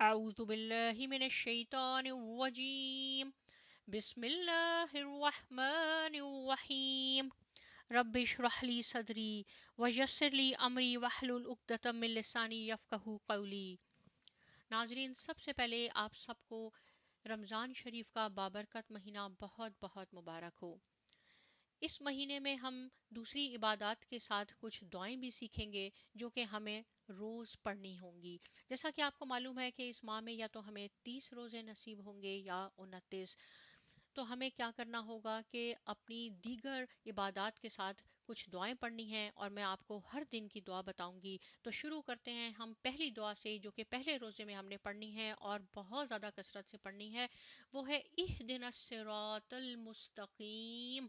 أعوذ بالله من الشيطان الرجيم. بسم الله الرحمن الرحيم. رب اشرح لي صدري ويسر لي أمري واحلل عقدة من لساني يفقهوا قولي. ناظرین، سب سے پہلے آپ سب کو رمضان شریف کا بابرکت مہینہ بہت بہت مبارک ہو۔ اس مہینے میں ہم دوسری عبادات کے ساتھ کچھ دعائیں بھی سیکھیں گے جو کہ ہمیں روز پڑھنی ہوں گی۔ جیسا کہ آپ کو معلوم ہے کہ اس ماہ میں یا تو ہمیں 30 روزے نصیب ہوں گے یا 29۔ تو ہمیں کیا کرنا ہوگا کہ اپنی دیگر عبادات کے ساتھ کچھ دعائیں پڑھنی ہیں، اور میں آپ کو ہر دن کی دعا بتاؤں گی۔ تو شروع کرتے ہیں ہم پہلی دعا سے جو کہ پہلے روزے میں ہم نے پڑھنی ہے اور بہت زیادہ کثرت سے پڑھنی ہے۔ وہ ہے اہدنا الصراط المستقیم۔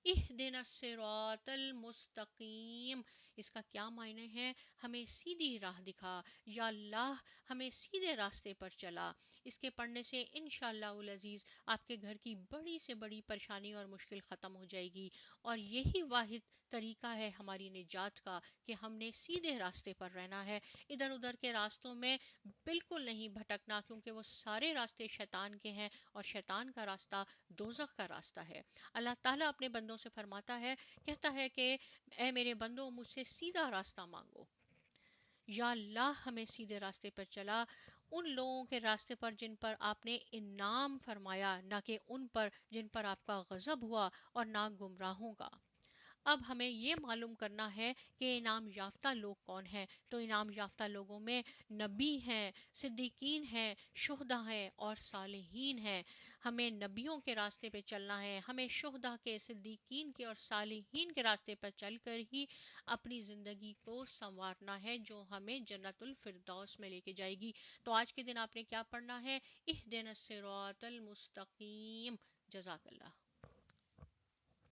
اہدنا الصراط المستقیم۔ اس کا کیا معنی ہے؟ ہمیں سیدھی راہ دکھا، یا اللہ ہمیں سیدھے راستے پر چلا۔ اس کے پڑھنے سے انشاءاللہ العزیز آپ کے گھر کی بڑی سے بڑی پریشانی اور مشکل ختم ہو جائے گی، اور یہی واحد طریقہ ہے ہماری نجات کا کہ ہم نے سیدھے راستے پر رہنا ہے، ادھر ادھر کے راستوں میں بالکل نہیں بھٹکنا، کیونکہ وہ سارے راستے شیطان کے ہیں، اور شیطان کا راستہ دوزخ کا راستہ ہے۔ اللہ تعالیٰ اپنے بندوں سے فرماتا ہے، کہتا ہے کہ اے میرے بندوں، مجھ سے سیدھا راستہ مانگو۔ یا اللہ ہمیں سیدھے راستے پر چلا، ان لوگوں کے راستے پر جن پر آپ نے انعام فرمایا، نہ کہ ان پر جن پر آپ کا غضب ہوا، اور نہ گمراہوں کا۔ اب ہمیں یہ معلوم کرنا ہے کہ انعام یافتہ لوگ کون ہیں۔ تو انعام یافتہ لوگوں میں نبی ہیں، صدیقین ہیں، شہداء ہیں اور صالحین ہیں۔ ہمیں نبیوں کے راستے پہ چلنا ہے، ہمیں شہداء کے، صدیقین کے اور صالحین کے راستے پر چل کر ہی اپنی زندگی کو سنوارنا ہے، جو ہمیں جنت الفردوس میں لے کے جائے گی۔ تو آج کے دن آپ نے کیا پڑھنا ہے؟ اہدنا الصراط المستقیم۔ جزاک اللہ۔